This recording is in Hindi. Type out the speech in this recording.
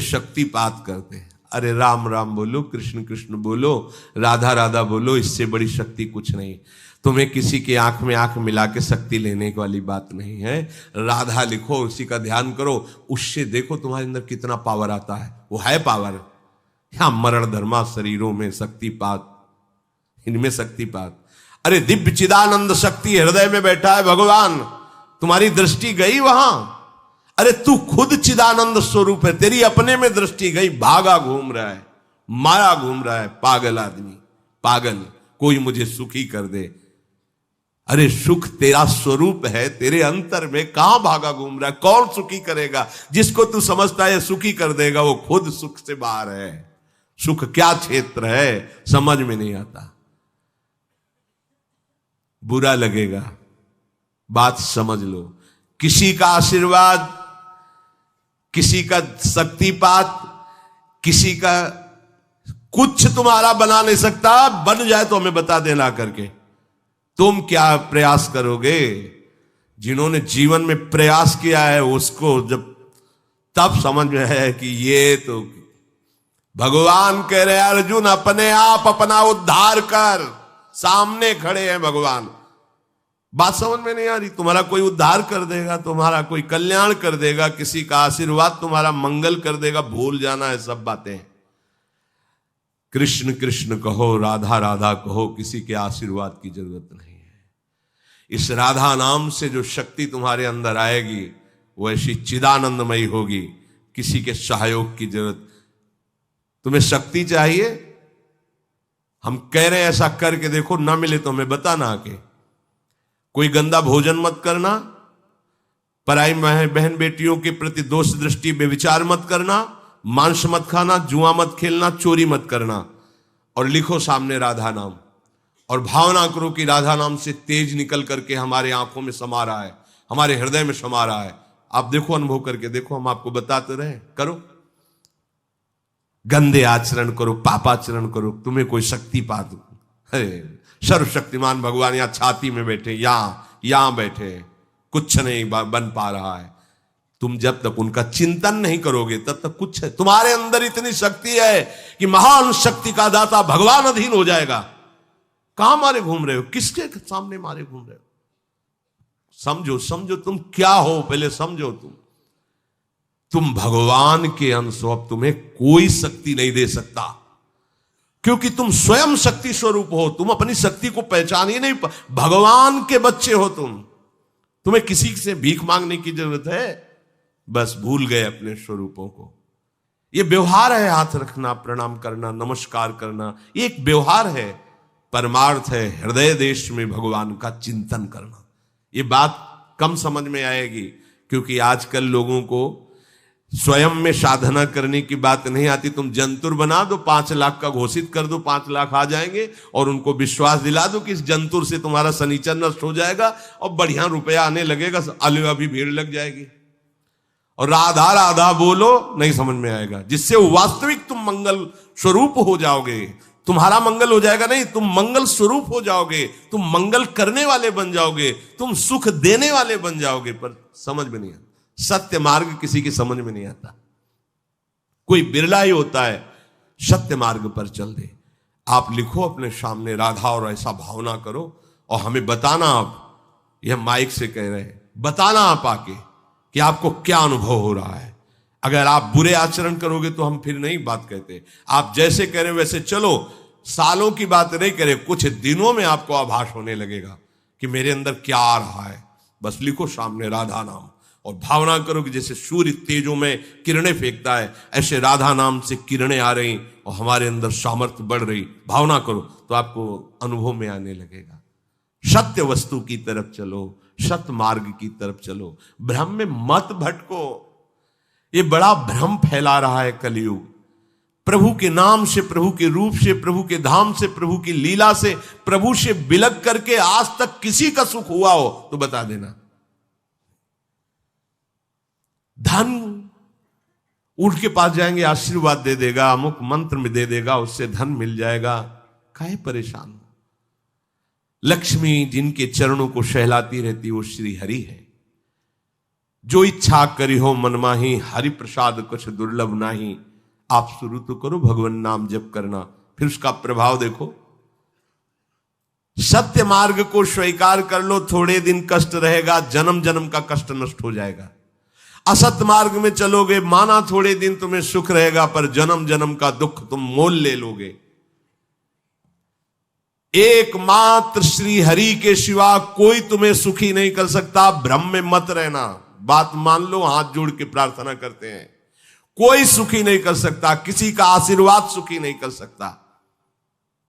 शक्तिपात करते। अरे राम राम बोलो, कृष्ण कृष्ण बोलो, राधा राधा बोलो, इससे बड़ी शक्ति कुछ नहीं। तुम्हें किसी के आंख में आंख मिला के शक्ति लेने वाली बात नहीं है। राधा लिखो, उसी का ध्यान करो, उससे देखो तुम्हारे अंदर कितना पावर आता है। वो है पावर। या मरण धर्मा शरीरों में शक्तिपात, इनमें शक्तिपात। अरे दिव्य चिदानंद शक्ति हृदय में बैठा है भगवान, तुम्हारी दृष्टि गई वहां। अरे तू खुद चिदानंद स्वरूप है, तेरी अपने में दृष्टि गई, भागा घूम रहा है, माया घूम रहा है, पागल आदमी, पागल, कोई मुझे सुखी कर दे। अरे सुख तेरा स्वरूप है, तेरे अंतर में, कहां भागा घूम रहा है? कौन सुखी करेगा? जिसको तू समझता है सुखी कर देगा, वो खुद सुख से बाहर है। सुख क्या क्षेत्र है समझ में नहीं आता। बुरा लगेगा, बात समझ लो। किसी का आशीर्वाद, किसी का शक्तिपात, किसी का कुछ तुम्हारा बना नहीं सकता। बन जाए तो हमें बता देना करके। तुम क्या प्रयास करोगे? जिन्होंने जीवन में प्रयास किया है उसको जब तब समझ में है कि ये तो भगवान कह रहे हैं, अर्जुन अपने आप अपना उद्धार कर। सामने खड़े हैं भगवान। बात समझ में नहीं आ रही? तुम्हारा कोई उद्धार कर देगा, तुम्हारा कोई कल्याण कर देगा, किसी का आशीर्वाद तुम्हारा मंगल कर देगा, भूल जाना है सब बातें। कृष्ण कृष्ण कहो, राधा राधा कहो, किसी के आशीर्वाद की जरूरत नहीं है। इस राधा नाम से जो शक्ति तुम्हारे अंदर आएगी वो ऐसी चिदानंदमयी होगी, किसी के सहयोग की जरूरत। तुम्हें शक्ति चाहिए, हम कह रहे हैं ऐसा करके देखो, ना मिले तो हमें बताना आके। कोई गंदा भोजन मत करना, पराई बहन बेटियों के प्रति दोष दृष्टि बेविचार मत करना, मांस मत खाना, जुआ मत खेलना, चोरी मत करना। और लिखो सामने राधा नाम, और भावना करो कि राधा नाम से तेज निकल करके हमारे आंखों में समा रहा है, हमारे हृदय में समा रहा है। आप देखो, अनुभव करके देखो, हम आपको बताते रहे। करो, गंदे आचरण करो, पापाचरण करो, तुम्हें कोई शक्ति पा दो। सर्वशक्तिमान भगवान यहां छाती में बैठे, यहां बैठे, कुछ नहीं बन पा रहा है। तुम जब तक उनका चिंतन नहीं करोगे तब तक कुछ है। तुम्हारे अंदर इतनी शक्ति है कि महान शक्ति का दाता भगवान अधीन हो जाएगा। कहां मारे घूम रहे हो? किसके सामने मारे घूम रहे हो? समझो, समझो तुम क्या हो, पहले समझो। तुम भगवान के अंश हो। अब तुम्हें कोई शक्ति नहीं दे सकता, क्योंकि तुम स्वयं शक्ति स्वरूप हो। तुम अपनी शक्ति को पहचान ही नहीं, भगवान के बच्चे हो तुम। तुम्हें किसी से भीख मांगने की जरूरत है? बस भूल गए अपने स्वरूपों को। यह व्यवहार है, हाथ रखना, प्रणाम करना, नमस्कार करना, ये एक व्यवहार है। परमार्थ है हृदय देश में भगवान का चिंतन करना। ये बात कम समझ में आएगी, क्योंकि आजकल लोगों को स्वयं में साधना करने की बात नहीं आती। तुम जंतुर बना दो, 5 लाख का घोषित कर दो, 5 लाख आ जाएंगे, और उनको विश्वास दिला दो कि इस जंतुर से तुम्हारा शनिचर नष्ट हो जाएगा और बढ़िया रुपया आने लगेगा, अलवा भी भीड़ लग जाएगी। और राधा राधा बोलो, नहीं समझ में आएगा। जिससे वास्तविक तुम मंगल स्वरूप हो जाओगे। तुम्हारा मंगल हो जाएगा नहीं, तुम मंगल स्वरूप हो जाओगे, तुम मंगल करने वाले बन जाओगे, तुम सुख देने वाले बन जाओगे। पर समझ में नहीं आता, सत्य मार्ग किसी की समझ में नहीं आता। कोई बिरला ही होता है सत्य मार्ग पर चल दे। आप लिखो अपने सामने राधा, और ऐसा भावना करो, और हमें बताना। आप यह माइक से कह रहे हैं, बताना आप आके कि आपको क्या अनुभव हो रहा है। अगर आप बुरे आचरण करोगे तो हम फिर नहीं बात कहते। आप जैसे कह रहे वैसे चलो, सालों की बात नहीं करे, कुछ दिनों में आपको आभास होने लगेगा कि मेरे अंदर क्या आ रहा है। बस लिखो सामने राधा नाम, और भावना करो कि जैसे सूर्य तेजों में किरणें फेंकता है, ऐसे राधा नाम से किरणें आ रही और हमारे अंदर सामर्थ्य बढ़ रही। भावना करो तो आपको अनुभव में आने लगेगा। सत्य वस्तु की तरफ चलो, सत्य मार्ग की तरफ चलो, भ्रम में मत भटको। ये बड़ा भ्रम फैला रहा है कलयुग। प्रभु के नाम से, प्रभु के रूप से, प्रभु के धाम से, प्रभु की लीला से, प्रभु से बिलक करके आज तक किसी का सुख हुआ हो तो बता देना। धन उनके पास जाएंगे, आशीर्वाद दे देगा, अमुक मंत्र में दे देगा, उससे धन मिल जाएगा। काहे परेशान हो? लक्ष्मी जिनके चरणों को सहलाती रहती वो श्री हरि है। जो इच्छा करी हो मन माही, हरि प्रसाद कुछ दुर्लभ नाही। आप शुरू तो करो भगवान नाम जप करना, फिर उसका प्रभाव देखो। सत्य मार्ग को स्वीकार कर लो, थोड़े दिन कष्ट रहेगा, जन्म जन्म का कष्ट नष्ट हो जाएगा। असत्य मार्ग में चलोगे, माना थोड़े दिन तुम्हें सुख रहेगा, पर जन्म जन्म का दुख तुम मोल ले लोगे। एकमात्र श्री हरि के सिवा कोई तुम्हें सुखी नहीं कर सकता। भ्रम में मत रहना, बात मान लो, हाथ जोड़ के प्रार्थना करते हैं। कोई सुखी नहीं कर सकता, किसी का आशीर्वाद सुखी नहीं कर सकता।